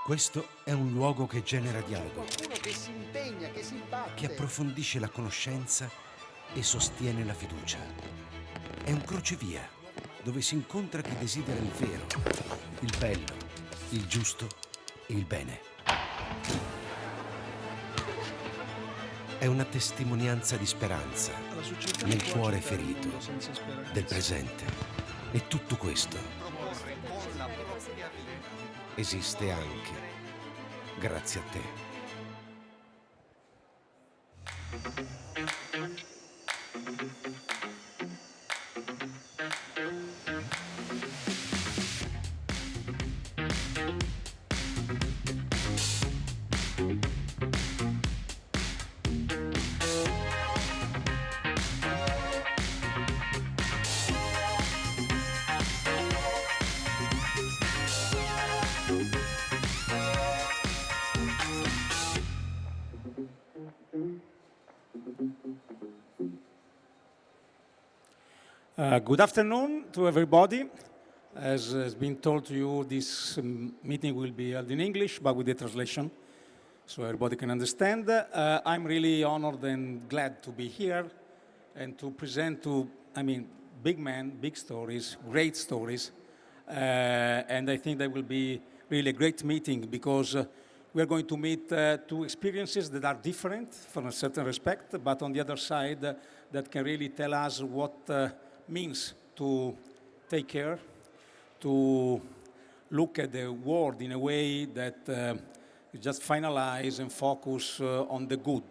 Questo è un luogo che genera dialogo, Qualcuno che si impegna, che si batte. che approfondisce la conoscenza e sostiene la fiducia. È un crocevia dove si incontra chi desidera il vero, il bello, il giusto e il bene. È una testimonianza di speranza nel cuore ferito, del presente. E tutto questo esiste anche grazie a te. Good afternoon to everybody. As has been told to you, this meeting will be held in English, but with the translation, so everybody can understand. I'm really honored and glad to be here and to present to, big men, big stories, great stories. And I think that will be really a great meeting because we are going to meet two experiences that are different from a certain respect, but on the other side, that can really tell us what means to take care, to look at the world in a way that you just finalize and focus on the good.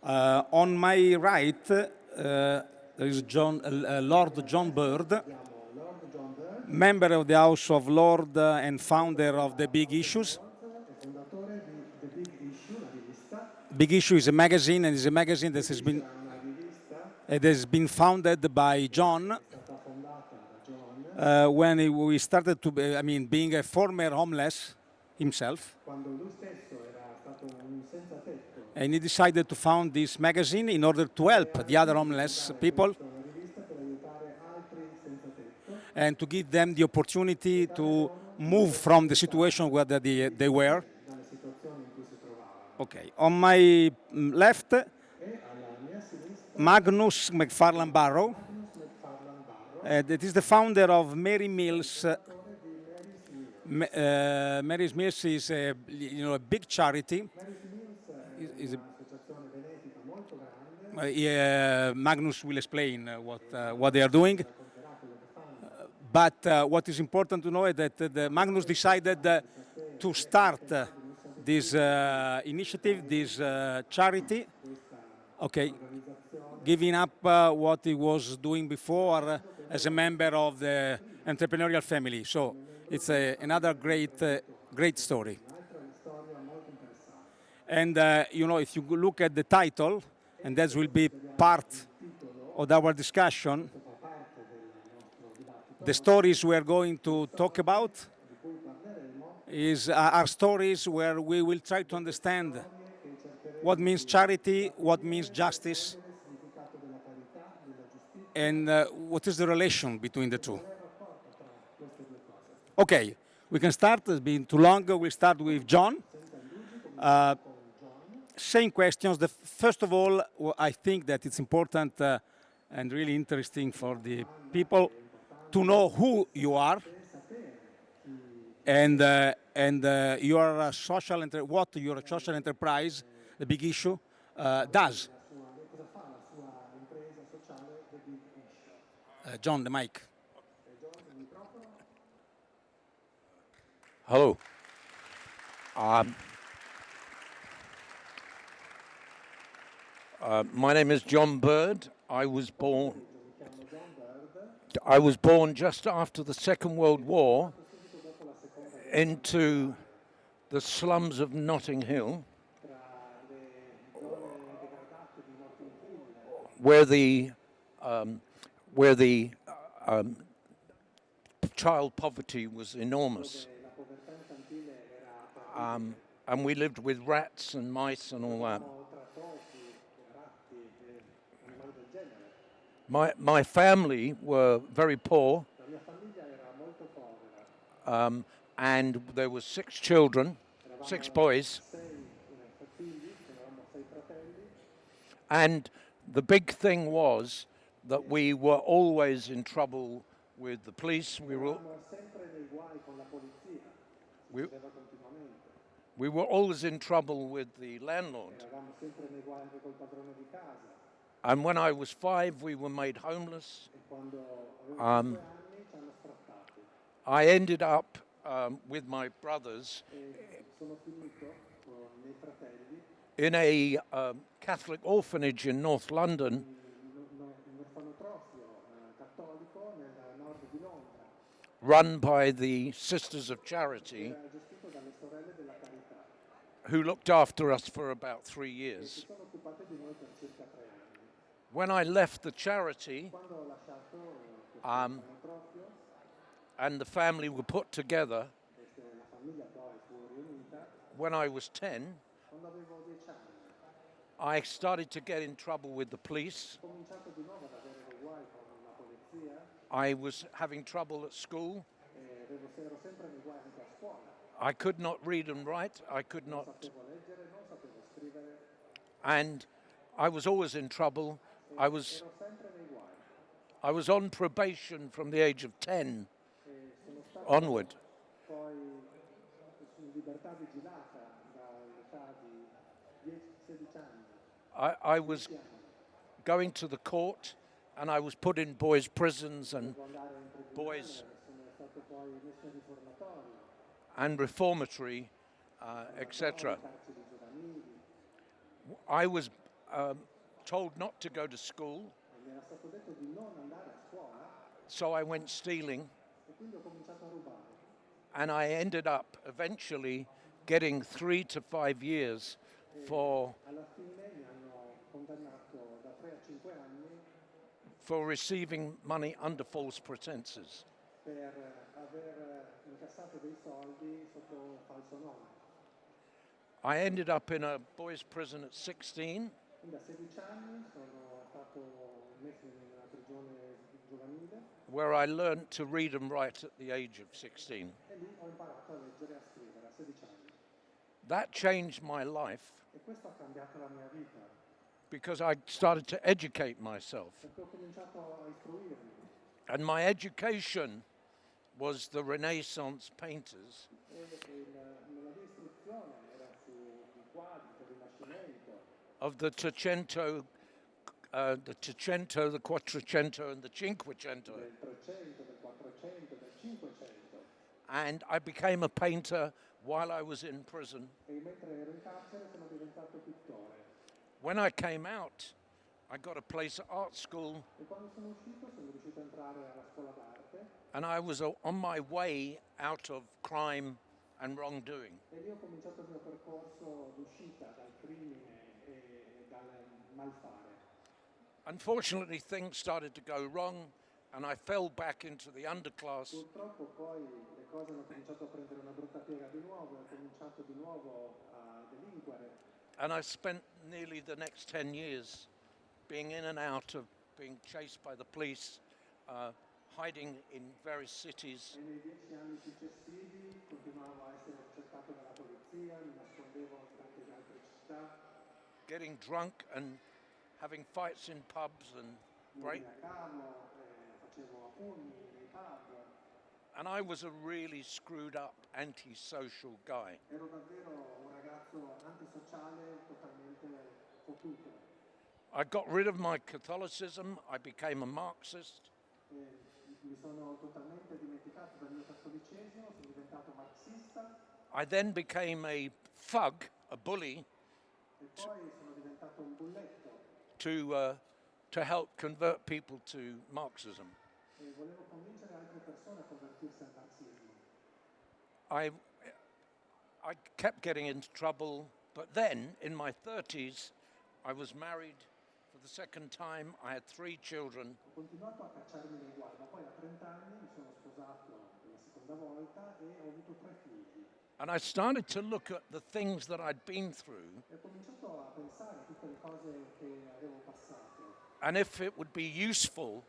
On my right, there is Lord John Bird, member of the House of Lords and founder of The Big Issues. Big Issue is a magazine, and is a magazine that has been founded by John when we started to be, being a former homeless himself. And he decided to found this magazine in order to help the other homeless people and to give them the opportunity to move from the situation where they were. Okay, on my left, Magnus McFarland Barrow. That is the founder of Mary Mills. Mary Mills is a big charity. Magnus will explain what they are doing. But what is important to know is that Magnus decided to start this initiative, this charity, okay, giving up what he was doing before as a member of the entrepreneurial family. So it's another great story. And if you look at the title, and that will be part of our discussion, the stories we are going to talk about are stories where we will try to understand what means charity, what means justice, and what is the relation between the two. Okay, we can start. It's been too long. We'll start with John. Same questions. First of all, I think that it's important and really interesting for the people to know who you are and your what your social enterprise, The Big Issue, does. John, the mic. Hello. My name is John Bird. I was born just after the Second World War into the slums of Notting Hill, where the child poverty was enormous. And we lived with rats and mice and all that. My family were very poor, and there were 6 children, 6 boys. Figli, eravamo 6 fratelli. And the big thing was that we were always in trouble with the police. Eravamo sempre nei guai con la polizia, We- succedeva continuamente. We were always in trouble with the landlord. Eravamo sempre nei guai anche col padrone di casa. And when I was 5, we were made homeless. E quando avevo 5 Um, anni ci hanno sfrattati. I ended up with my brothers E sono finito con i miei fratelli in a Catholic orphanage in North London, in un orfanotrofio cattolico nel nord di Londra. run by the Sisters of Charity, Era gestito dalle sorelle della carità, who looked after us for about 3 che si years. sono occupate di noi per circa 3 anni. When I left the charity Quando ho lasciato questo Um, orfanotrofio, and the family were put together, la famiglia poi fu riunita, when I was 10, quando avevo 10 anni, I started to get in trouble with the police. ho cominciato di nuovo ad avere dei guai con la polizia I was having trouble at school. e ero sempre nei guai anche a scuola. I could not read and write. I could Non not, sapevo leggere, non sapevo scrivere, and I was always in trouble. I was ero sempre nei guai. I was on probation from the age of 10 E sono stato onward. poi in libertà vigilata dall'età di 16 anni. I was going to the court, and I was put in boys' prisons and Devo andare in tribunale, boys sono stato poi messo in riformatorio, and reformatory, etc. carceri giovanili, I was told not to go to school, e mi era stato detto di non andare a scuola so I went stealing, e quindi ho cominciato a rubare. and I ended up eventually getting 3 to 5 years for Alla fine mi hanno condannato da 3 a 5 anni receiving money under false pretenses. per aver incassato dei soldi sotto un falso nome. I ended up in a boys' prison at 16, Quindi a 16 anni sono stato messo in una prigione giovanile where I learned to read and write at the age of 16. e lì ho imparato a leggere e a scrivere a 16 anni. That changed my life E questo ha cambiato la mia vita, because I started to educate myself. perché ho cominciato a istruirmi. And my education was the Renaissance painters E la mia istruzione era sui quadri del Rinascimento, of the Trecento, the Quattrocento, and the Cinquecento. del 300, del 400, del 500. And I became a painter while I was in prison. E mentre ero in carcere sono diventato pittore. When I came out, I got a place at art school, E quando sono uscito sono riuscito a entrare alla scuola d'arte and I was on my way out of crime and wrongdoing. e lì ho cominciato il mio percorso d'uscita dal crimine e dal malfare. Unfortunately, things started to go wrong, and I fell back into the underclass. Purtroppo poi le cose hanno cominciato a prendere una brutta piega di nuovo, ho cominciato di nuovo a delinquere And I spent nearly the next 10 years being in and out of being chased by the police, hiding in various cities, e nei 10 anni successivi continuavo a essere cercato dalla polizia, mi nascondevo anche in altre città, getting drunk and having fights in pubs and mi break. ubriacavo, facevo a pugni nei pub. And I was a really screwed up antisocial guy. Ero davvero un ragazzo antisociale totalmente fottuto. I got rid of my Catholicism, I became a Marxist, E mi sono totalmente dimenticato del mio cattolicesimo, sono diventato marxista I then became a thug, a bully, e poi sono diventato un bulletto to help convert people to Marxism. e volevo convincere altre persone a convertirsi al marxismo. I kept getting into trouble, but then in my 30s, I was married for the second time. I had 3 children, Ho continuato a cacciarmi nei guai, ma poi a 30 anni mi sono sposato per la seconda volta e ho avuto 3 figli. and I started to look at the things that I'd been through, E ho cominciato a pensare a tutte le cose che avevo passato and if it would be useful,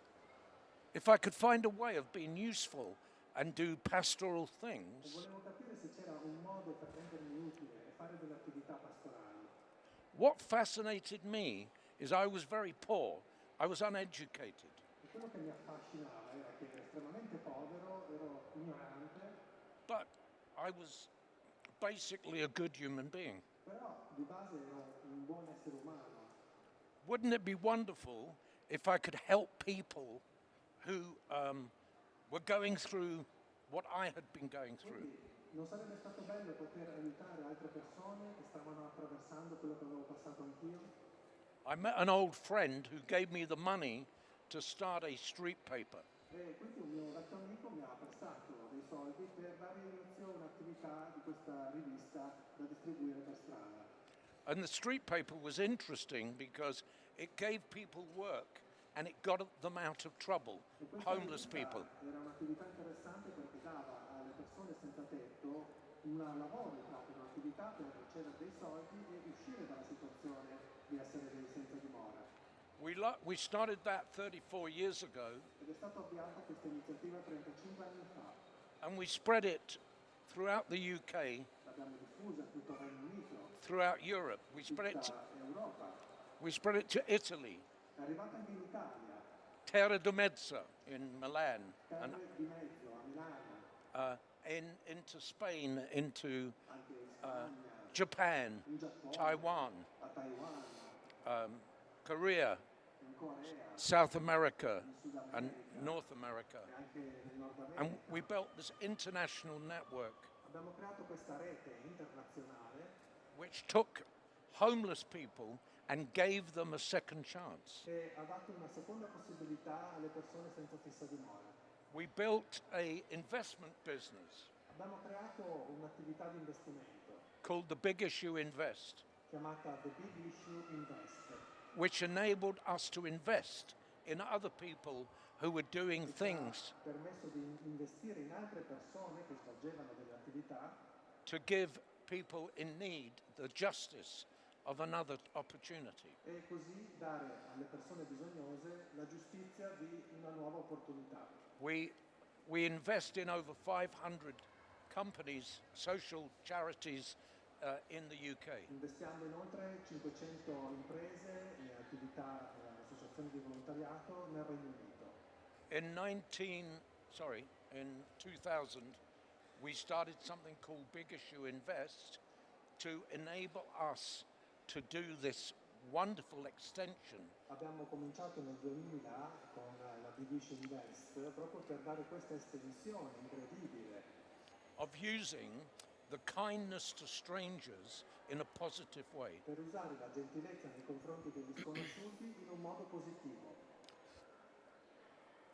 if I could find a way of being useful and do pastoral things. Volevo capire se c'era un modo per rendermi utile e fare delle attività pastorali. What fascinated me is I was very poor. I was uneducated. E quello che mi affascinava era che ero estremamente povero, ero ignorante, But I was basically a good human being. però di base ero un buon essere umano. Wouldn't it be wonderful if I could help people who were going through what I had been going through? Quindi non sarebbe stato bello poter aiutare altre persone che stavano attraversando quello che avevo passato anch'io? I met an old friend who gave me the money to start a street paper. E quindi un mio vecchio amico mi ha prestato dei soldi per dare inizio a un'attività di questa rivista da distribuire per strada. And the street paper was interesting because it gave people work and it got them out of trouble, E questa homeless rivista people. era un'attività interessante perché dava alle persone senza tetto un lavoro, proprio un'attività per ricevere dei soldi e uscire dalla situazione di essere dei senza dimora. We started that 34 years ago Ed è stata avviata questa iniziativa 35 anni fa. and we spread it throughout the UK, L'abbiamo diffusa in tutto il Regno Unito, throughout Europe. We spread tutta Europa. it to Italy, È arrivata anche in Italia, Terra di Mezzo in Milan, and terre di mezzo, a Milano, into Spain, into anche in Spagna, Japan, in Giappone, Taiwan, a Taiwan, Korea, in Corea, South America, in Sud and America North America. e anche in Nord And America. we built this international network Abbiamo creato questa rete internazionale which took homeless people and gave them a second chance. che ha dato una seconda possibilità alle persone senza fissa dimora. We built a investment business Abbiamo creato un'attività di investimento called the Big Issue Invest, chiamata The Big Issue Invest, which enabled us to invest in other people who were doing che ci ha things permesso di investire in altre persone che svolgevano delle attività to give people in need the justice of another opportunity. e così dare alle persone bisognose la giustizia di una nuova opportunità. We invest in over 500 companies, social charities in the UK. Investiamo in oltre 500 imprese e attività, associazioni di volontariato nel Regno Unito. In 2000, we started something called Big Issue Invest to enable us to do this wonderful extension Abbiamo cominciato nel 2000 con la Big Issue Invest proprio per dare questa estensione incredibile of using the kindness to strangers in a positive way. per usare la gentilezza nei confronti degli sconosciuti in un modo positivo.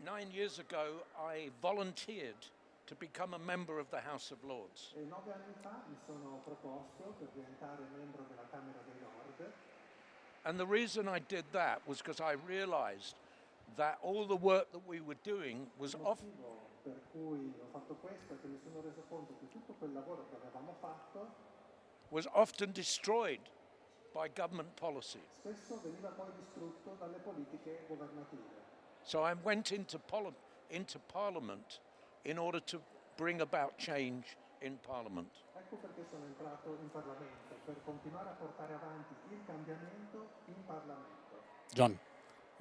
9 years ago, I volunteered to become a member of the House of Lords. E 9 anni fa mi sono proposto per diventare membro della Camera dei Lord. And the reason I did that was because I realized that all the work that we were doing was Il motivo per cui ho fatto questo è che mi sono reso conto che tutto quel lavoro che avevamo fatto often destroyed by government policy. spesso veniva poi distrutto dalle politiche governative. So I went into Parliament in order to bring about change in Parliament. Ecco perché sono entrato in Parlamento, per continuare a portare avanti il cambiamento in Parlamento. John,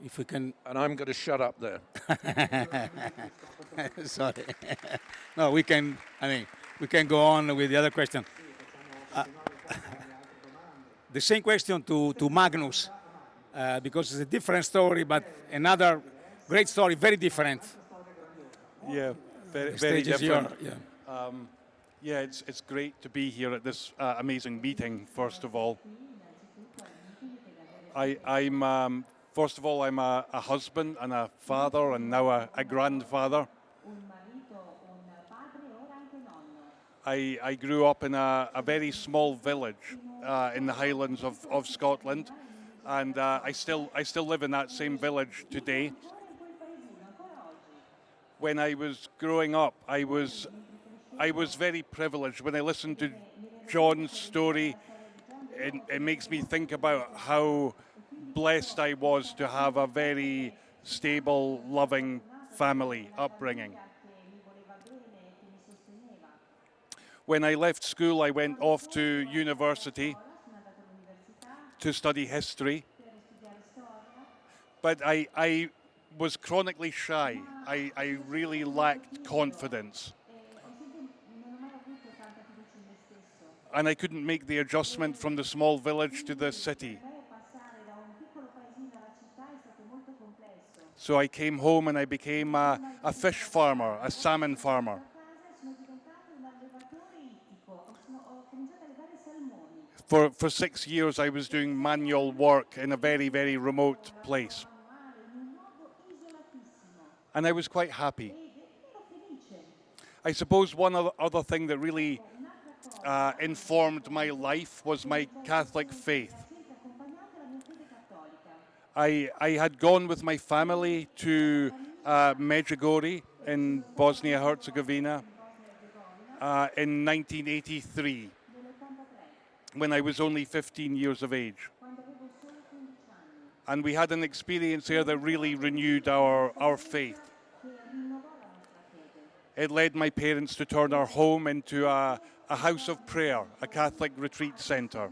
if we can. And I'm going to shut up there. Sorry. No, we can. I mean, we can go on with the other question. The same question to Magnus, because it's a different story, but another great story, very different. Yeah, very, The very stage is different. yours, yeah. Yeah, it's great to be here at this amazing meeting. First of all, I'm first of all I'm a husband and a father and now a grandfather. I grew up in a very small village in the Highlands of Scotland, and I still live in that same village today. When I was growing up, I was very privileged. When I listen to John's story, it makes me think about how blessed I was to have a very stable, loving family upbringing. When I left school, I went off to university to study history. But I was chronically shy. I really lacked confidence. And I couldn't make the adjustment from the small village to the city. So I came home and I became a fish farmer, a salmon farmer. For 6 years I was doing manual work in a very, very remote place. And I was quite happy. I suppose one other thing that really informed my life was my Catholic faith. I had gone with my family to Medjugorje in Bosnia-Herzegovina in 1983, when I was only 15 years of age. And we had an experience there that really renewed our faith. It led my parents to turn our home into a house of prayer, a Catholic retreat center.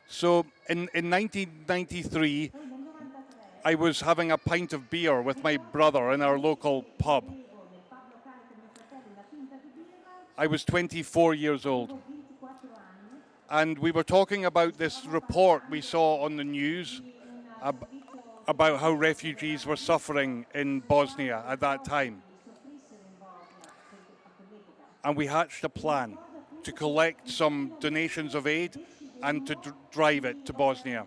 So in 1993, I was having a pint of beer with my brother in our local pub. I was 24 years old. And we were talking about this report we saw on the news about how refugees were suffering in Bosnia at that time. And we hatched a plan to collect some donations of aid and to drive it to Bosnia.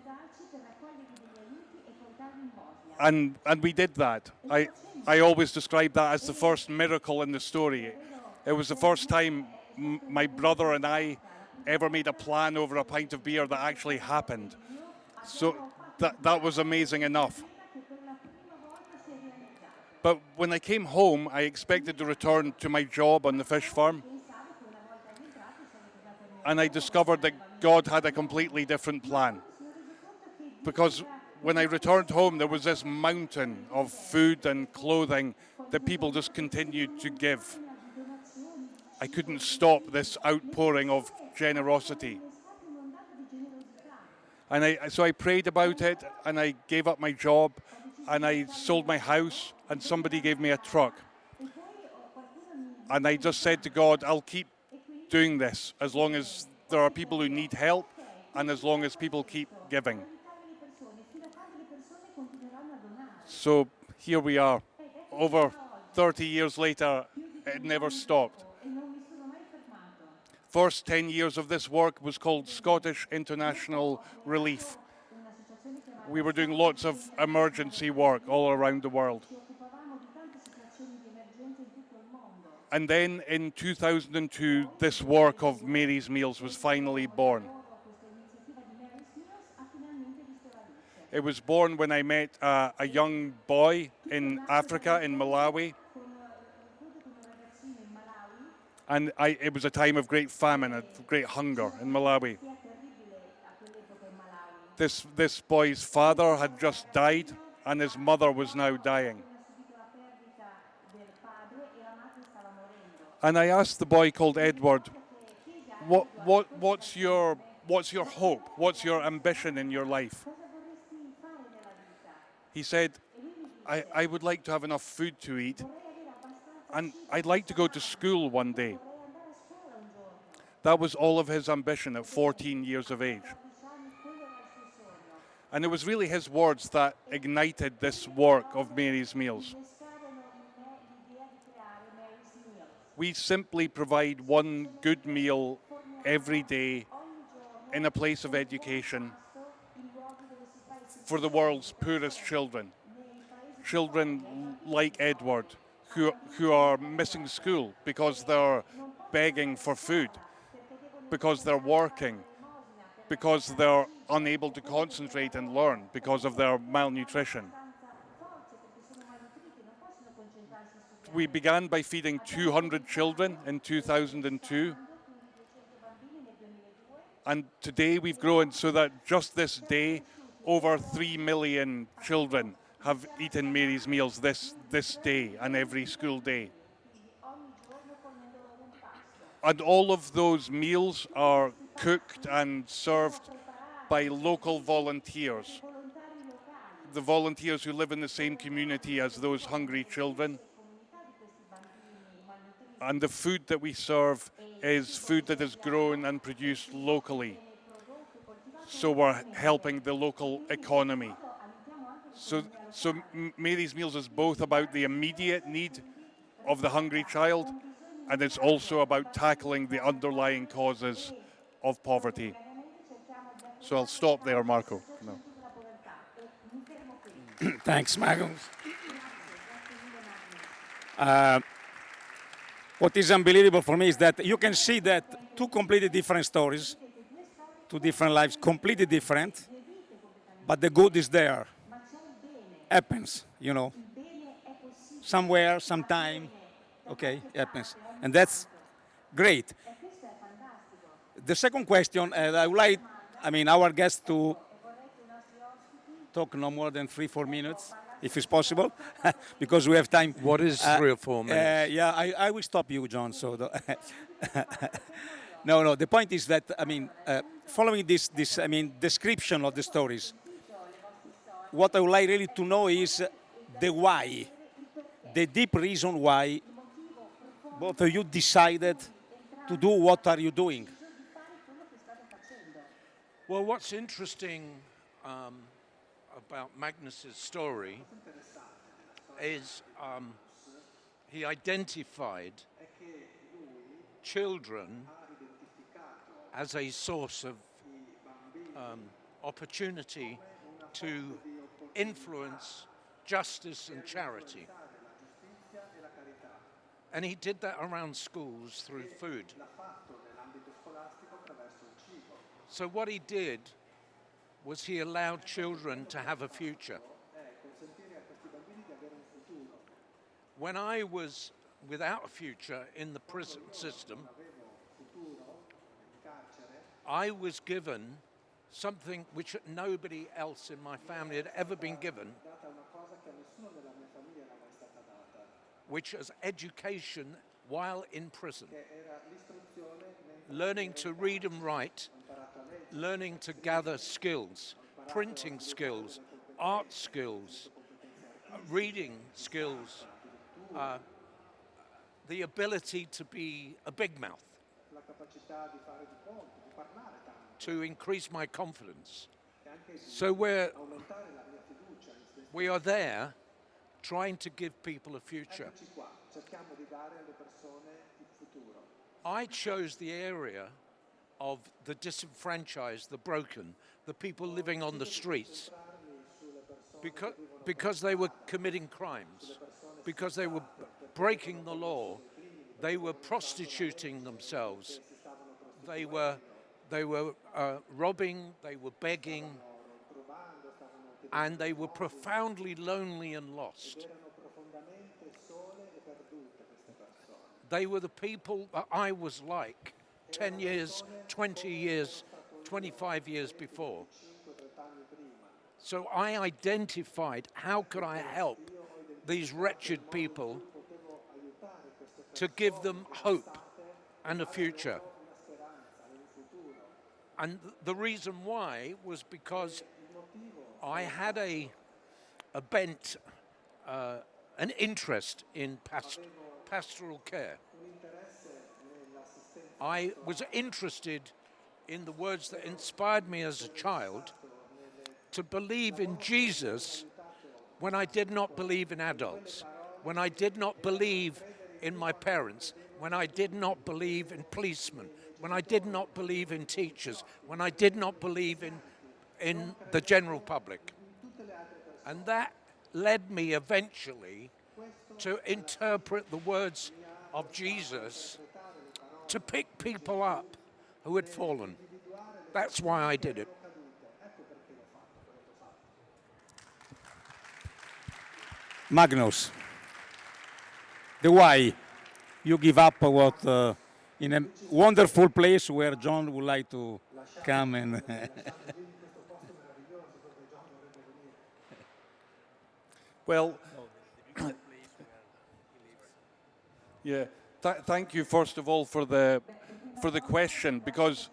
And we did that. I always describe that as the first miracle in the story. It was the first time my brother and I ever made a plan over a pint of beer that actually happened. So that was amazing enough. But when I came home, I expected to return to my job on the fish farm. And I discovered that God had a completely different plan. Because when I returned home, there was this mountain of food and clothing that people just continued to give. I couldn't stop this outpouring of generosity. And so I prayed about it, and I gave up my job, and I sold my house, and somebody gave me a truck. And I just said to God, I'll keep doing this as long as there are people who need help, and as long as people keep giving. So here we are. Over 30 years later, it never stopped. First 10 years of this work was called Scottish International Relief. We were doing lots of emergency work all around the world. And then in 2002, this work of Mary's Meals was finally born. It was born when I met a young boy in Africa, in Malawi. And it was a time of great famine, of great hunger in Malawi. This boy's father had just died, and his mother was now dying. And I asked the boy called Edward, what's your hope? What's your ambition in your life? He said, I would like to have enough food to eat, and I'd like to go to school one day. That was all of his ambition at 14 years of age. And it was really his words that ignited this work of Mary's Meals. We simply provide one good meal every day in a place of education for the world's poorest children. Children like Edward, who are missing school because they're begging for food, because they're working, because they're unable to concentrate and learn because of their malnutrition. We began by feeding 200 children in 2002. And today we've grown so that just this day, over 3 million children have eaten Mary's meals this day and every school day. And all of those meals are cooked and served by local volunteers. The volunteers who live in the same community as those hungry children. And the food that we serve is food that is grown and produced locally. So we're helping the local economy. So Mary's Meals is both about the immediate need of the hungry child, and it's also about tackling the underlying causes of poverty. So I'll stop there, Marco. No. Thanks, Magnus. What is unbelievable for me is that you can see that two completely different stories, two different lives, completely different, but the good is there. Happens, you know. Somewhere, sometime, okay, happens. And that's great. The second question, I would like, our guests to talk no more than 3-4 minutes, if it's possible, because we have time. What is 3 or 4 minutes? Yeah, I will stop you, John. So, no. The point is that following this description of the stories, what I would like really to know is the why, the deep reason why both of you decided to do what are you doing. Well, what's interesting about Magnus's story is he identified children as a source of opportunity to influence justice and charity. And he did that around schools through food. So what he did was he allowed children to have a future. When I was without a future in the prison system, I was given something which nobody else in my family had ever been given, which is education while in prison. Learning to read and write, learning to gather skills, printing skills, art skills, reading skills, the ability to be a big mouth, to increase my confidence. So we are there trying to give people a future. I chose the area of the disenfranchised, the broken, the people living on the streets, because they were committing crimes, because they were breaking the law, they were prostituting themselves, they were robbing, they were begging, and they were profoundly lonely and lost. They were the people that I was like 10 years, 20 years, 25 years before. So I identified how could I help these wretched people to give them hope and a future. And the reason why was because I had a bent, an interest in pastoral care. I was interested in the words that inspired me as a child to believe in Jesus when I did not believe in adults, when I did not believe in my parents, when I did not believe in policemen, when I did not believe in teachers, when I did not believe in the general public. And that led me eventually to interpret the words of Jesus to pick people up who had fallen. That's why I did it. Magnus, the why you give up what in a wonderful place where John would like to come and Well, yeah. Thank you first of all for the question, because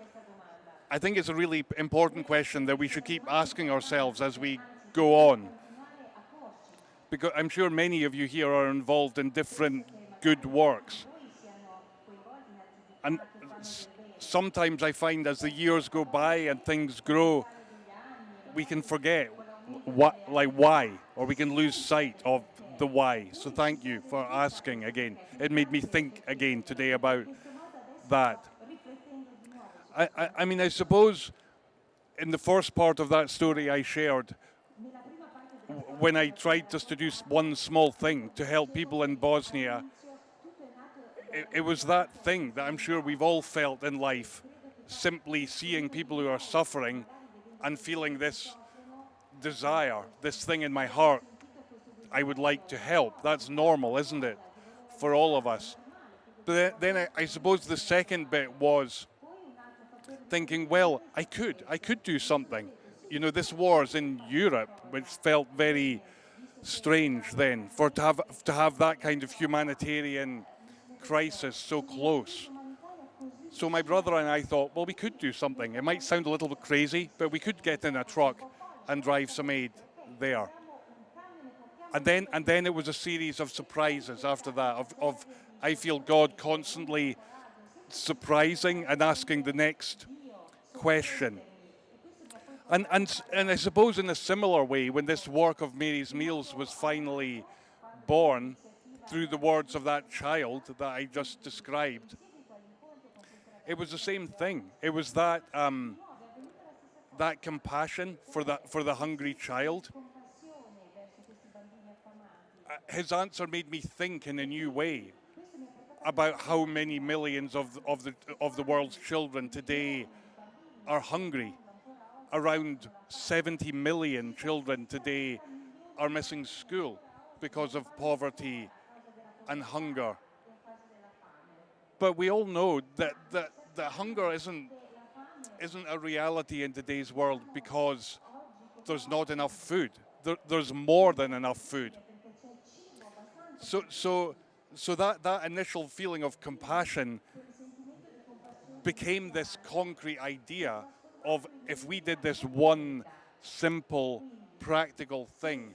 I think it's a really important question that we should keep asking ourselves as we go on. Because I'm sure many of you here are involved in different good works. And sometimes I find as the years go by and things grow, we can forget why, or we can lose sight of the why. So thank you for asking again. It made me think again today about that. I mean, I suppose in the first part of that story I shared, when I tried just to do one small thing to help people in Bosnia, it was that thing that I'm sure we've all felt in life, simply seeing people who are suffering and feeling this desire, this thing in my heart, I would like to help. That's normal, isn't it, for all of us? But then I suppose the second bit was thinking, well, I could do something. You know, this war's in Europe, which felt very strange then, to have that kind of humanitarian crisis so close. So my brother and I thought, well, we could do something. It might sound a little bit crazy, but we could get in a truck and drive some aid there. And then it was a series of surprises after that, of I feel God constantly surprising and asking the next question. And I suppose in a similar way, when this work of Mary's Meals was finally born through the words of that child that I just described, it was the same thing. It was that that compassion for the hungry child. His answer made me think in a new way about how many millions of the world's children today are hungry. Around 70 million children today are missing school because of poverty and hunger. But we all know that hunger isn't a reality in today's world because there's not enough food. There's more than enough food. So that initial feeling of compassion became this concrete idea of if we did this one simple, practical thing,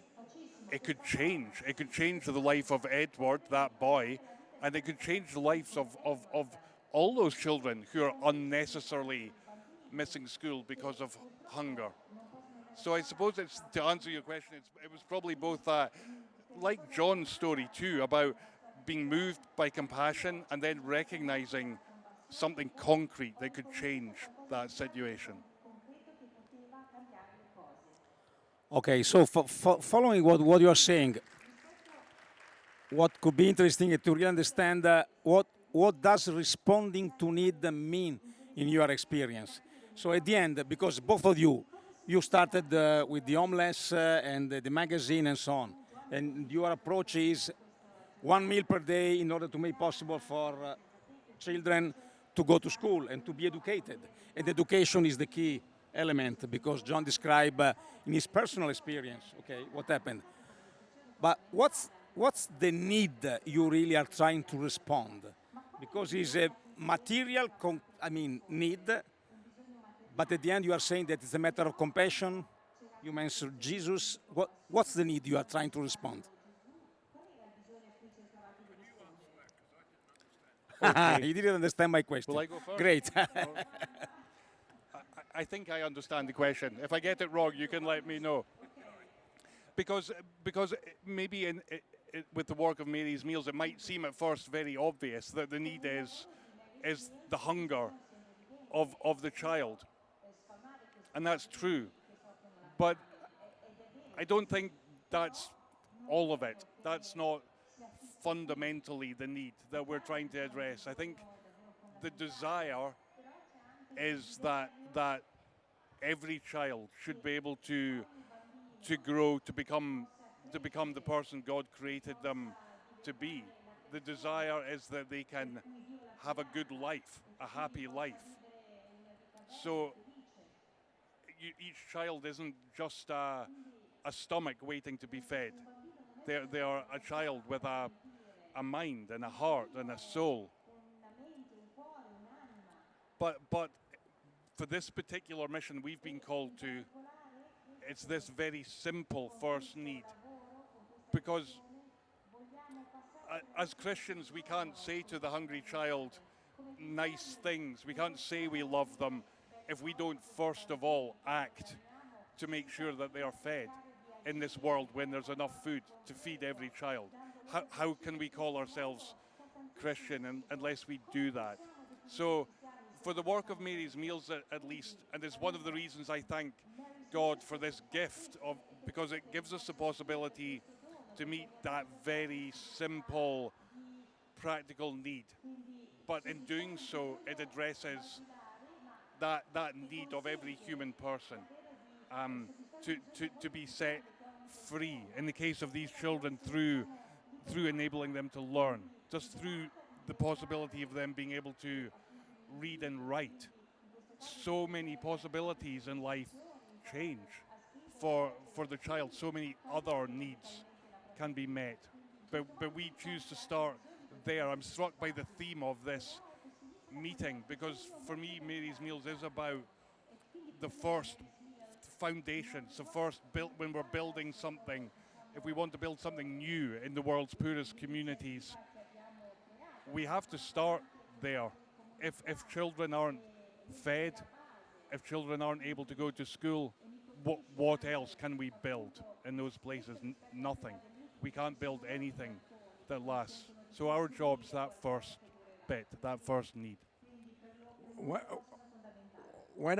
it could change. It could change the life of Edward, that boy, and it could change the lives of all those children who are unnecessarily missing school because of hunger. So I suppose it's, to answer your question, it was probably both that, like John's story too, about being moved by compassion and then recognizing something concrete that could change that situation. Okay, so following what you are saying, what could be interesting to really understand what does responding to need mean in your experience. So at the end, because both of you started with the homeless and the magazine and so on, and your approach is 1 meal per day in order to make possible for children to go to school and to be educated. And education is the key element, because John described in his personal experience, okay, what happened. But what's the need you really are trying to respond? Because it's a material, need, but at the end you are saying that it's a matter of compassion. You mentioned Jesus. What's the need you are trying to respond? Okay. You didn't understand my question. Will I go first? Great. I think I understand the question. If I get it wrong, you can let me know. Because maybe with the work of Mary's Meals, it might seem at first very obvious that the need is the hunger of the child. And that's true. But I don't think that's all of it. That's not fundamentally the need that we're trying to address. I think the desire is that every child should be able to grow to become the person God created them to be. The desire is that they can have a good life, a happy life. So each child isn't just a stomach waiting to be fed. They are a child with a mind and a heart and a soul. But for this particular mission we've been called to, it's this very simple first need. Because as Christians, we can't say to the hungry child nice things. We can't say we love them if we don't first of all act to make sure that they are fed in this world when there's enough food to feed every child. How can we call ourselves Christian unless we do that? So for the work of Mary's Meals at least, and it's one of the reasons I thank God for this gift, because it gives us the possibility to meet that very simple, practical need. But in doing so, it addresses that need of every human person to be set free. In the case of these children, through enabling them to learn, just through the possibility of them being able to read and write. So many possibilities in life change for the child. So many other needs can be met. But we choose to start there. I'm struck by the theme of this meeting because for me, Mary's Meals is about the first foundations, the first built when we're building something. If we want to build something new in the world's poorest communities, we have to start there. If children aren't fed, if children aren't able to go to school, what else can we build in those places? Nothing. We can't build anything that lasts. So our job's that first bit, that first need. When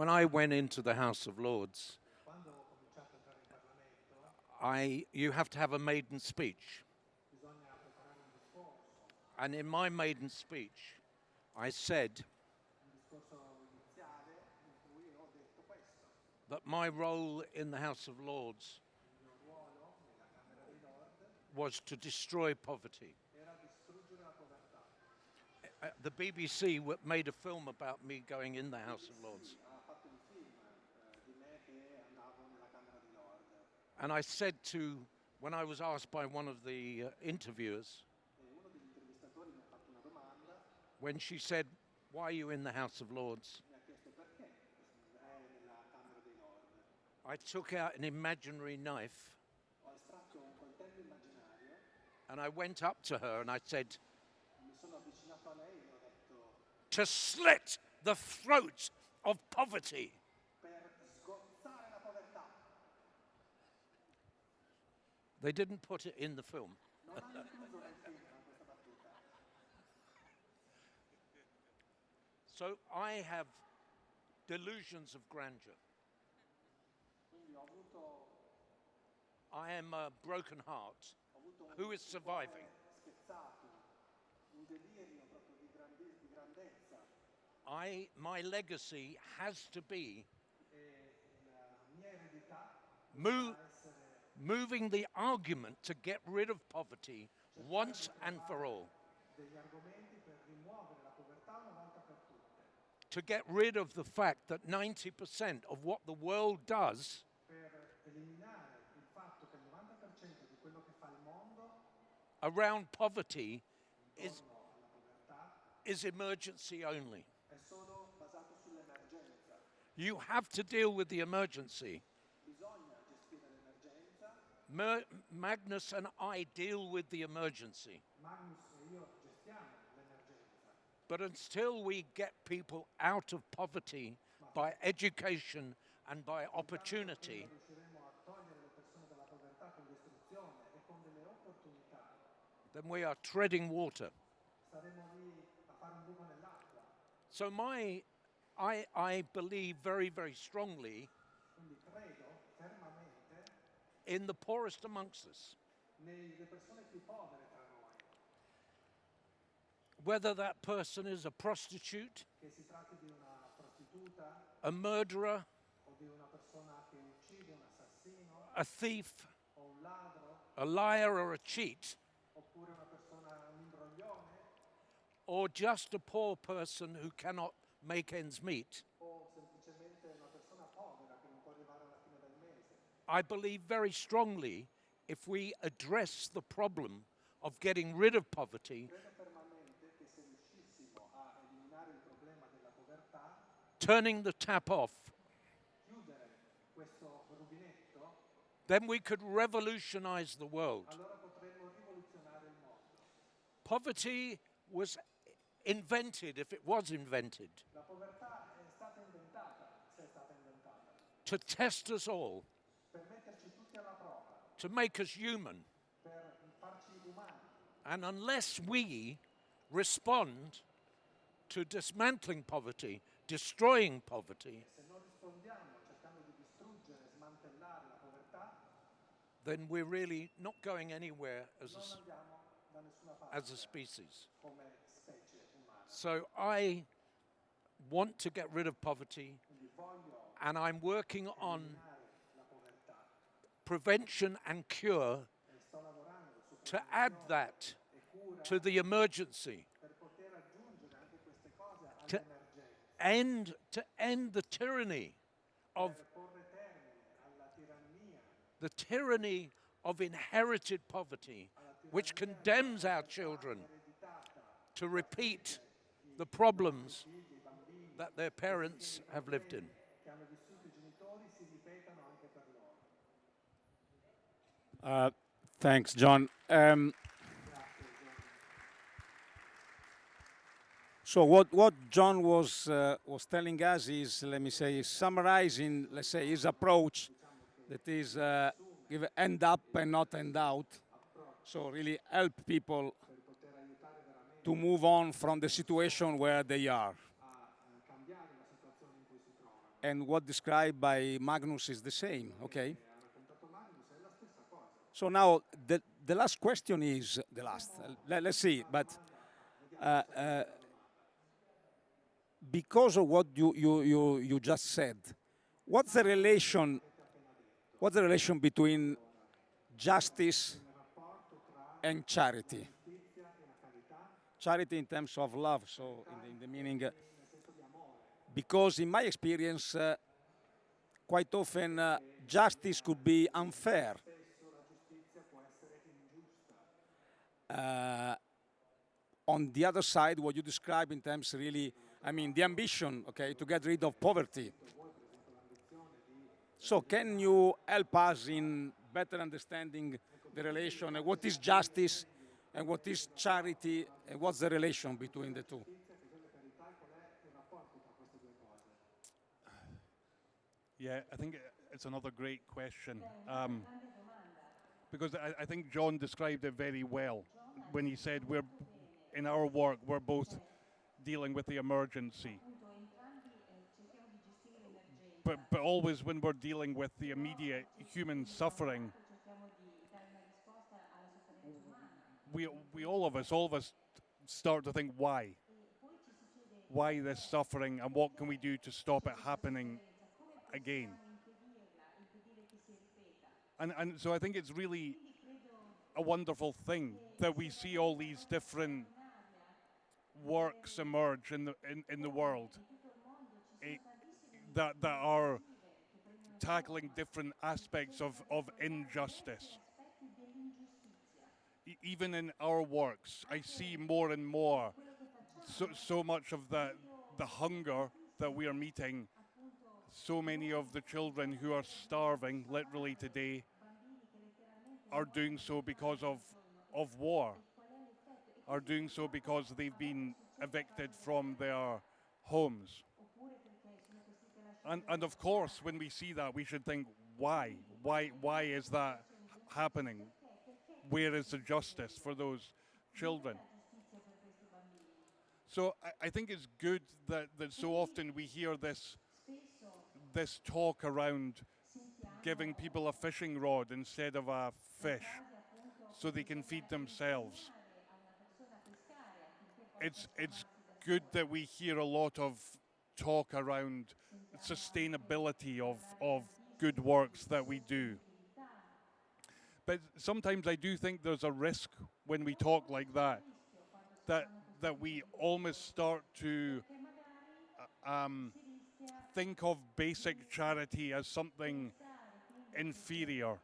I went into the House of Lords, Quando ho cominciato a entrare in Parlamento, you have to have a maiden speech. bisogna preparare un discorso. And in my maiden speech, I said Un discorso iniziale in cui ho detto questo. that my role in the House of Lords Il mio ruolo nella Camera dei Lord was to destroy poverty. era distruggere la povertà. The BBC made a film about me going in the House of Lords. Ha fatto un film di me che andavo nella Camera dei Lord. And I said when I was asked by one of the interviewers, E uno degli intervistatori mi ha fatto una domanda, when she said, "Why are you in the House of Lords?" mi ha chiesto perché è nella Camera dei Lord. I took out an imaginary knife Ho estratto un coltello immaginario, and I went up to her and I said, mi sono avvicinato a lei e ho detto "To slit the throat of poverty." per sgozzare la povertà. They didn't put it in the film. Non hanno incluso nel film questa battuta. So I have delusions of grandeur. Quindi ho avuto I am a broken heart un who is surviving. spezzato, un delirio proprio di grandezza. My legacy has to be E la mia eredità mo- deve essere moving the argument to get rid of poverty once and for all, degli argomenti per rimuovere la povertà una volta per tutte, to get rid of the fact that 90% of what the world does per eliminare il fatto che il 90% di quello che fa il mondo around poverty is intorno alla povertà emergency only. è solo basato sull'emergenza. You have to deal with the emergency. Bisogna gestire l'emergenza. Magnus and I deal with the emergency. Magnus e io gestiamo l'emergenza. But until we get people out of poverty by education and by opportunity, Riusciremo a togliere le persone dalla povertà con l'istruzione e con delle opportunità. then we are treading water. Saremo lì a fare un buco nell'acqua. So I believe very, very strongly Quindi credo fermamente in the poorest amongst us. nelle persone più povere tra noi, Whether that person is a prostitute, che si tratti di una prostituta a murderer, o di una persona che uccide, un assassino a thief, o un ladro, a liar, or a cheat, oppure una persona, un imbroglione or just a poor person who cannot make ends meet. o semplicemente una persona povera che non può arrivare alla fine del mese. I believe very strongly if we address the problem of getting rid of poverty, Credo fermamente che se riuscissimo a eliminare il problema della povertà, turning the tap off, chiudere questo rubinetto, then we could revolutionize the world. allora potremmo rivoluzionare il mondo. Poverty was invented, if it was invented, La povertà è stata inventata, se è stata inventata, to test us all, per metterci tutti alla prova, to make us human. per farci umani. And unless we respond to dismantling poverty, destroying poverty, Se non rispondiamo cercando di distruggere, smantellare la povertà, then we're really not going anywhere as non a, andiamo da nessuna as a parte species. come specie umana. So I want to get rid of poverty, Quindi voglio and I'm working on eliminare la povertà prevention and cure e sto lavorando su to add that e cura to the emergency, per poter aggiungere anche queste cose to all'emergenza, to end the tyranny of per porre termine alla tirannia of inherited poverty, which condemns our children ereditata to repeat the problems that their parents have lived in. che hanno vissuto i genitori si ripetano anche per loro. Thanks, John. So what John was telling us is, let me say, summarizing, let's say, his approach, that is give end up and not end out. So really help people to move on from the situation where they are. Cambiare la situazione in cui si trovano. And what described by Magnus is the same, okay? Ha raccontato Magnus, è la stessa cosa. So now the last question is the last. Let's see, but because of what you just said, what's the relation between justice and charity? Charity in terms of love, so in the meaning, because in my experience, quite often justice could be unfair. On the other side, what you describe in terms really, I mean, the ambition, okay, to get rid of poverty. So can you help us in better understanding the relation, and what is justice and what is charity, and what's the relation between the two? Yeah, I think it's another great question. Because I think John described it very well when he said in our work, we're both dealing with the emergency. But always when we're dealing with the immediate human suffering, we all of us start to think why this suffering, and what can we do to stop it happening again. And so I think it's really a wonderful thing that we see all these different works emerge in the world that are tackling different aspects of injustice. Even in our works, I see more and more so much of the hunger that we are meeting. So many of the children who are starving, literally today, are doing so because of war, are doing so because they've been evicted from their homes. And of course, when we see that, we should think, why? Why is that happening? Where is the justice for those children? So I think it's good that so often we hear this talk around giving people a fishing rod instead of a fish so they can feed themselves. It's good that we hear a lot of talk around sustainability of good works that we do. But sometimes I do think there's a risk when we talk like that we almost start to think of basic charity as something inferior,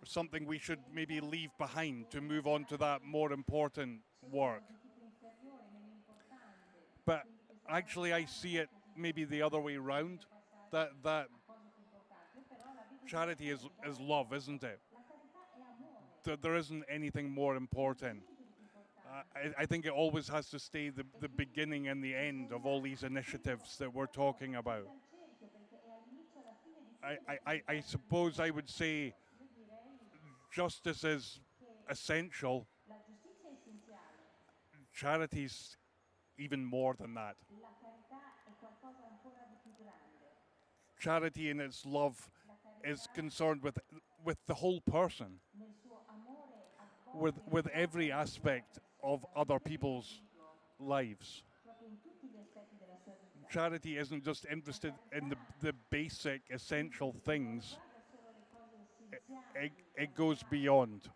something we should maybe leave behind to move on to that more important work. But actually, I see it maybe the other way round. That charity is love, isn't it? There isn't anything more important. I think it always has to stay the beginning and the end of all these initiatives that we're talking about. I suppose I would say justice is essential. Charity's even more than that. Charity in its love is concerned with the whole person, with every aspect of other people's lives. Charity isn't just interested in the basic, essential things. It goes beyond.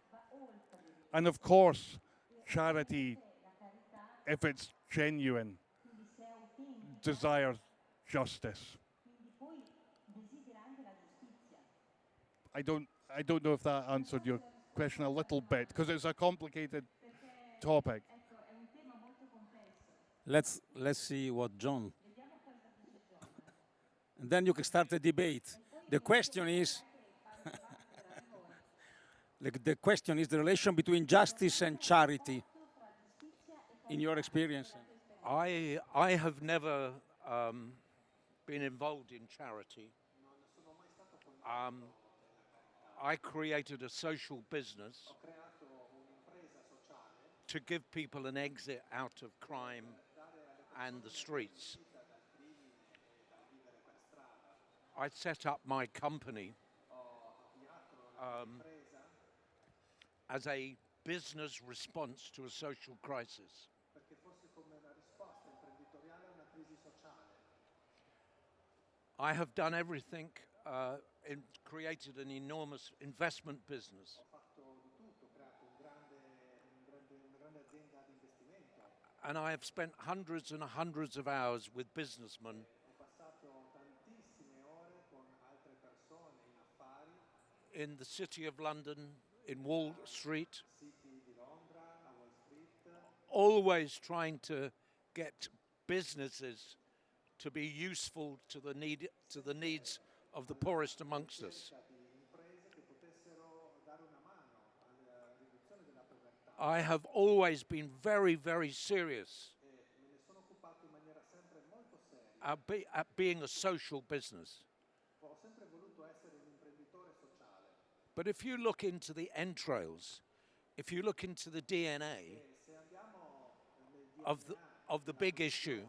And of course, charity, if it's genuine, desires justice. I don't know if that answered your question a little bit, because it's a complicated topic. Let's see what John. And then you can start a debate. The question is, the question is the relation between justice and charity, in your experience. I have never been involved in charity. I created a social business to give people an exit out of crime and the streets. I set up my company as a business response to a social crisis. I have done everything, created an enormous investment business. And I have spent hundreds and hundreds of hours with businessmen in the City of London, in Wall Street, always trying to get businesses to be useful to the needs of the poorest amongst us. I have always been very, very serious at being a social business. But if you look into the entrails, if you look into the DNA of the big issue,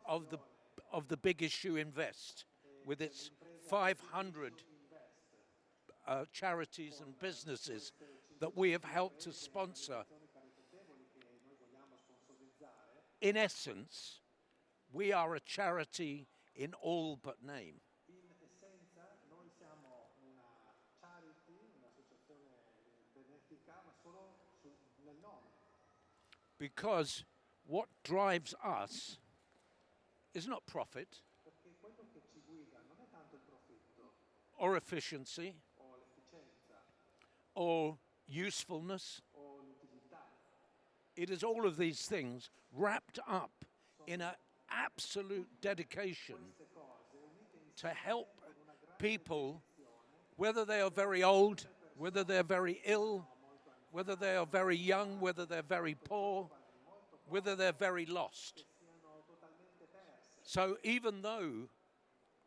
of the big issue Invest, with its 500 charities and businesses that we have helped to sponsor, in essence, we are a charity in all but name. Because what drives us is not profit or efficiency or usefulness. It is all of these things wrapped up in an absolute dedication to help people, whether they are very old, whether they're very ill, whether they are very young, whether they're very poor, whether they're very lost. So even though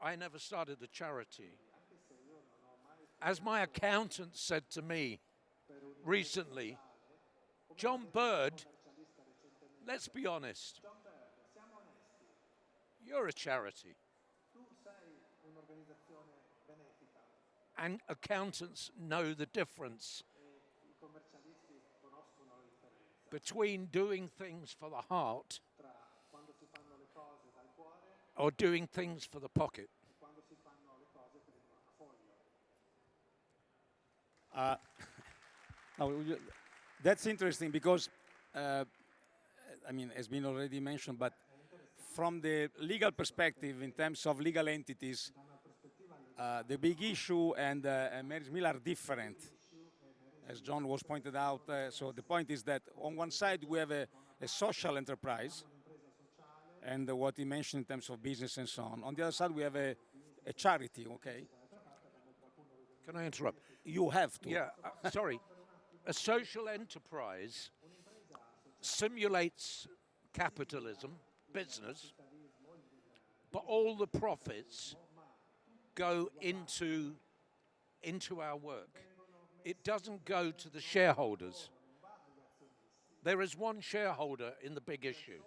I never started a charity, as my accountant said to me recently, John Bird, let's be honest, you're a charity. And accountants know the difference between doing things for the heart or doing things for the pocket. That's interesting because, I mean, it's been already mentioned, but from the legal perspective, in terms of legal entities, The big issue and Mary's Mill are different, as John was pointed out. So the point is that on one side we have a social enterprise, and what he mentioned in terms of business and so on. On the other side we have a charity, okay? Can I interrupt? You have to. Yeah, sorry. A social enterprise simulates capitalism, business, but all the profits go into our work. It doesn't go to the shareholders. There is one shareholder in the big issue,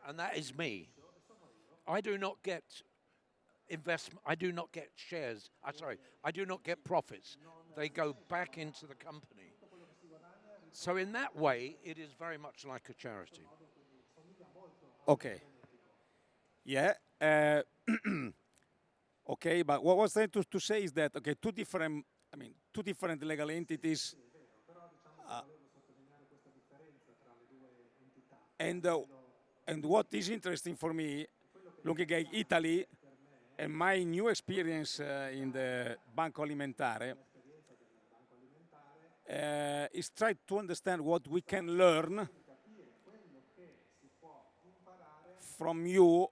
and that is me. I do not get investment. I do not get shares. I do not get profits. They go back into the company. So in that way, it is very much like a charity. Okay. Yeah. Okay, but what I was trying to say is that okay, two different legal entities, and what is interesting for me, looking at Italy and my new experience in the Banco Alimentare, is try to understand what we can learn from you,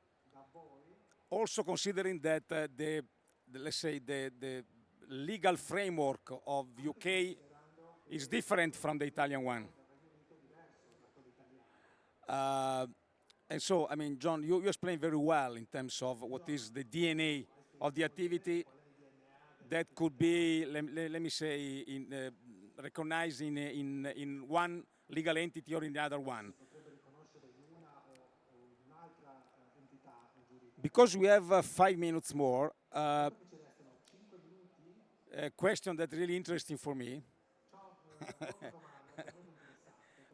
also considering that let's say the legal framework of UK is different from the Italian one. And so, I mean, John, you explained very well in terms of what is the DNA of the activity that could be, let me say, recognized in one legal entity or in the other one. Because we have 5 minutes more, a question that's really interesting for me.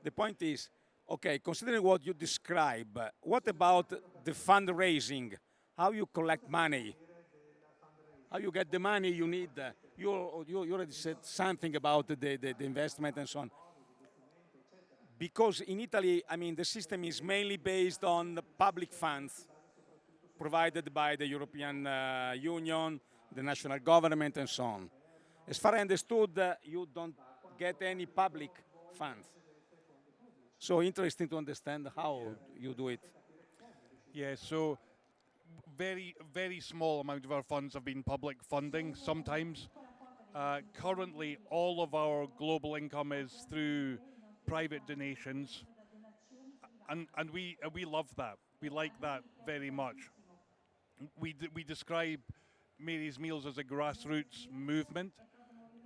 The point is, okay, considering what you describe, what about the fundraising? How you collect money? How you get the money you need? You already said something about the investment and so on. Because in Italy, I mean, the system is mainly based on the public funds provided by the European Union, the national government, and so on. As far as I understood, you don't get any public funds. So interesting to understand how you do it. Yeah, so very, very small amount of our funds have been public funding sometimes. Currently, all of our global income is through private donations, and we love that. We like that very much. We describe Mary's Meals as a grassroots movement,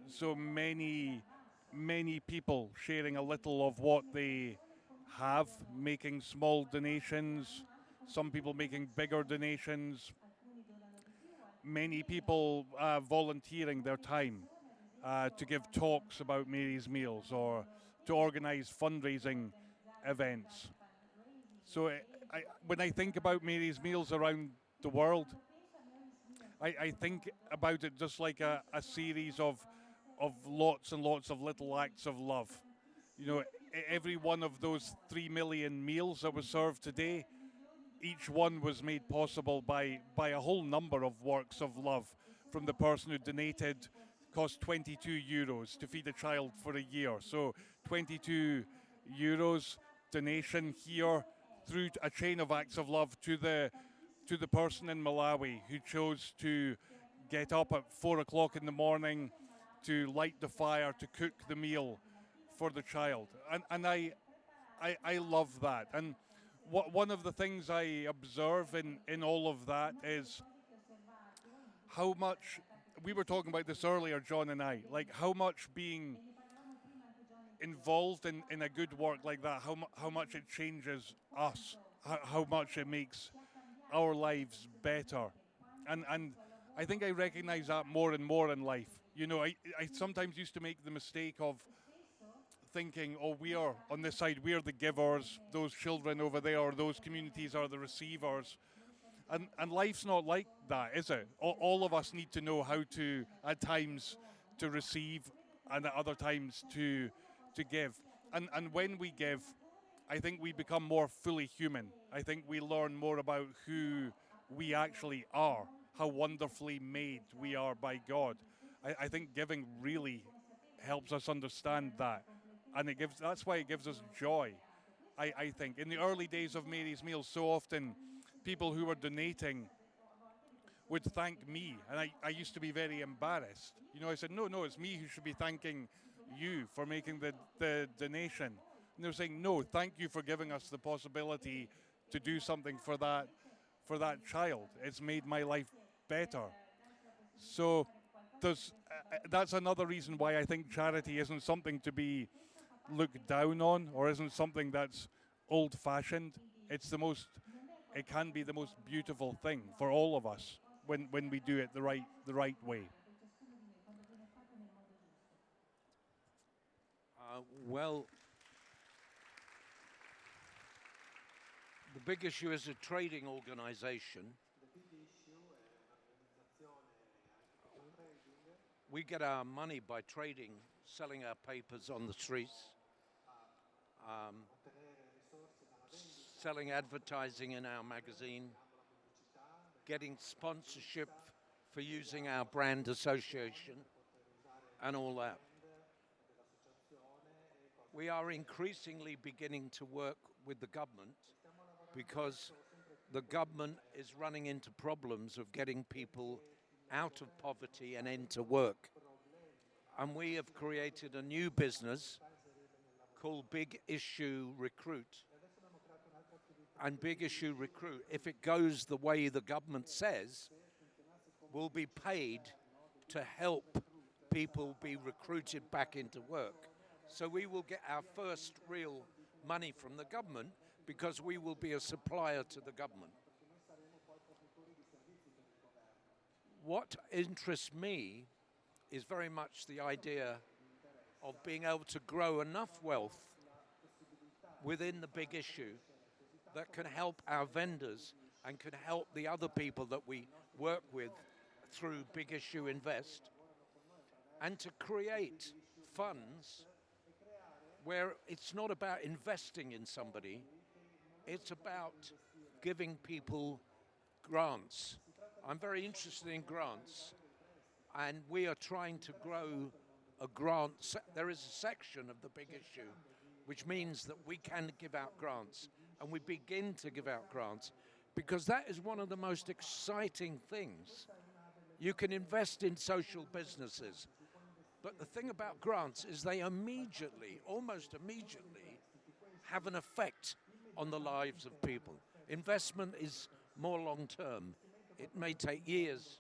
so many people sharing a little of what they have, making small donations, some people making bigger donations, many people volunteering their time to give talks about Mary's Meals or to organize fundraising events. So when I think about Mary's Meals around the world, I think about it just like a series of lots and lots of little acts of love. You know, every one of those 3 million meals that was served today, each one was made possible by a whole number of works of love. From the person who donated, cost 22 euros to feed a child for a year. So 22 euros donation here through a chain of acts of love to the person in Malawi who chose to get up at 4 o'clock in the morning to light the fire, to cook the meal for the child. And I love that. And one of the things I observe in all of that is how much, we were talking about this earlier, John and I, like how much being involved in a good work like that, how much it changes us, how much it makes our lives better. And I think I recognize that more and more in life. You know, I sometimes used to make the mistake of thinking, oh, we are on this side, we are the givers, those children over there, or those communities are the receivers. And life's not like that, is it? All of us need to know how to, at times, to receive, and at other times to give. And when we give, I think we become more fully human. I think we learn more about who we actually are, how wonderfully made we are by God. I think giving really helps us understand that, and that's why it gives us joy. I think in the early days of Mary's Meals, so often people who were donating would thank me, and I used to be very embarrassed. You know, I said, no, it's me who should be thanking you for making the donation. And they were saying, no, thank you for giving us the possibility to do something for that child. It's made my life better. So that's another reason why I think charity isn't something to be looked down on, or isn't something that's old-fashioned. It can be the most beautiful thing for all of us when we do it the right way. Well, the big issue is a trading organization. We get our money by trading, selling our papers on the streets, selling advertising in our magazine, getting sponsorship for using our brand association, and all that. We are increasingly beginning to work with the government because the government is running into problems of getting people out of poverty and into work. And we have created a new business called Big Issue Recruit. And Big Issue Recruit, if it goes the way the government says, will be paid to help people be recruited back into work. So we will get our first real money from the government because we will be a supplier to the government. What interests me is very much the idea of being able to grow enough wealth within the big issue that can help our vendors and can help the other people that we work with through Big Issue Invest, and to create funds where it's not about investing in somebody, it's about giving people grants. I'm very interested in grants, and we are trying to grow a grant. There is a section of the Big Issue which means that we can give out grants, and we begin to give out grants because that is one of the most exciting things. You can invest in social businesses, but the thing about grants is they immediately, almost immediately, have an effect on the lives of people. Investment is more long-term. It may take years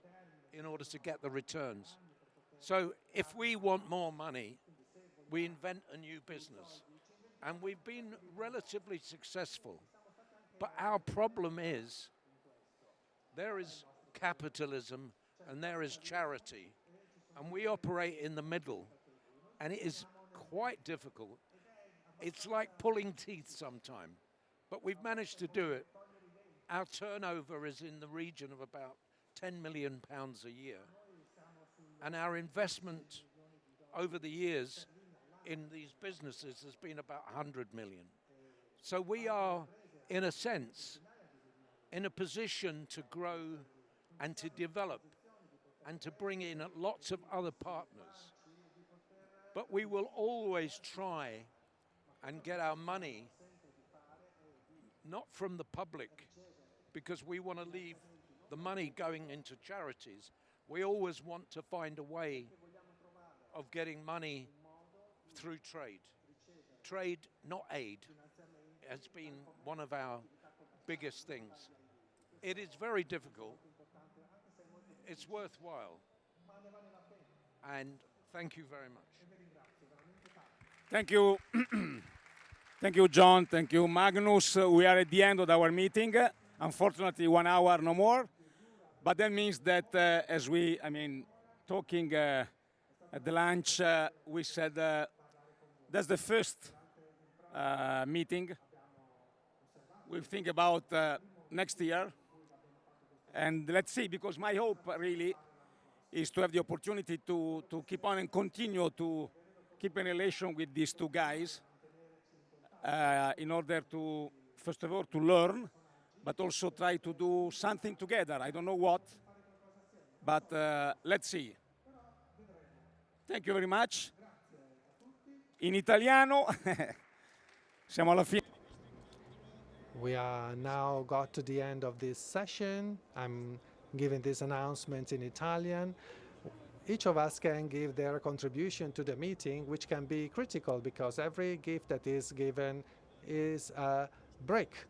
in order to get the returns. So if we want more money, we invent a new business. And we've been relatively successful. But our problem is there is capitalism and there is charity. And we operate in the middle. And it is quite difficult. It's like pulling teeth sometimes. But we've managed to do it. Our turnover is in the region of about £10 million a year. And our investment over the years in these businesses has been about 100 million. So we are, in a sense, in a position to grow and to develop and to bring in lots of other partners. But we will always try and get our money not from the public, because we want to leave the money going into charities. We always want to find a way of getting money through trade. Trade, not aid, has been one of our biggest things. It is very difficult. It's worthwhile. And thank you very much. Thank you. Thank you, John. Thank you, Magnus. We are at the end of our meeting. Unfortunately, 1 hour, no more. But that means that talking at the lunch, we said that's the first meeting. We'll think about next year. And let's see, because my hope really is to have the opportunity to keep on and continue to keep in relation with these two guys in order to, first of all, to learn, but also try to do something together. I don't know what, But let's see. Thank you very much. In italiano, siamo alla fine. We are now got to the end of this session. I'm giving this announcement in Italian. Each of us can give their contribution to the meeting, which can be critical because every gift that is given is a brick,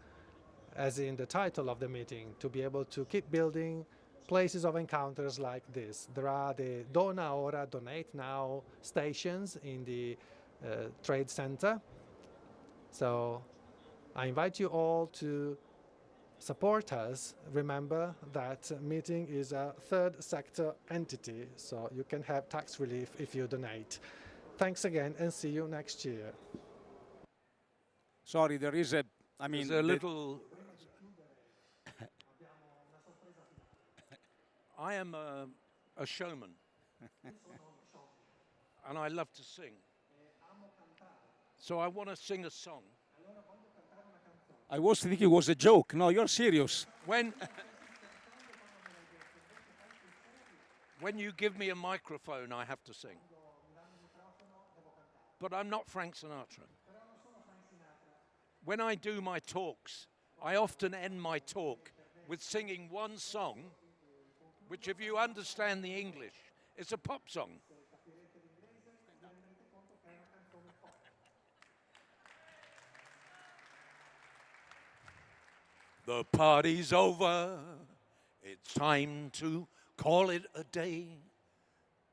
as in the title of the meeting, to be able to keep building places of encounters like this. There are the Dona Ora, Donate Now stations in the Trade Center. So I invite you all to support us. Remember that meeting is a third sector entity, so you can have tax relief if you donate. Thanks again and see you next year. Sorry, there is a, I mean, There's a little. I am a showman, and I love to sing. So I want to sing a song. I was thinking it was a joke. No, you're serious. When you give me a microphone, I have to sing. But I'm not Frank Sinatra. When I do my talks, I often end my talk with singing one song, which if you understand the English, it's a pop song. The party's over, it's time to call it a day.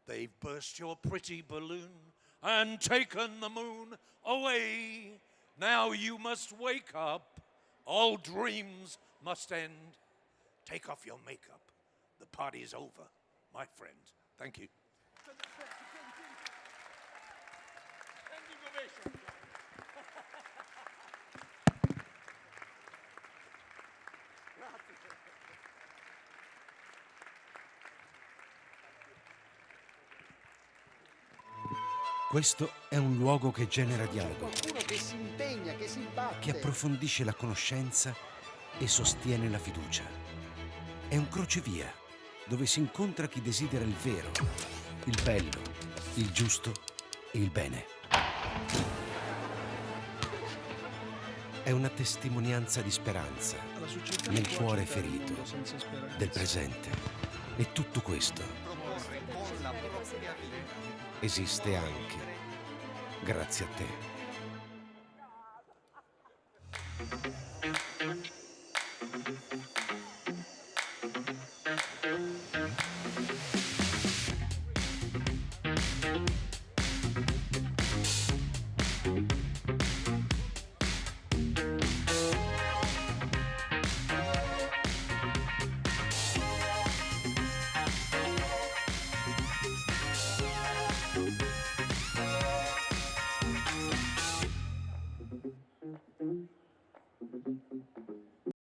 They've burst your pretty balloon and taken the moon away. Now you must wake up, all dreams must end. Take off your makeup, the party's over, my friend. Thank you. Questo è un luogo che genera dialogo, Qualcuno che si impegna, che si batte. che approfondisce la conoscenza e sostiene la fiducia. È un crocevia dove si incontra chi desidera il vero, il bello, il giusto e il bene. È una testimonianza di speranza nel cuore ferito del presente. E tutto questo esiste anche grazie a te.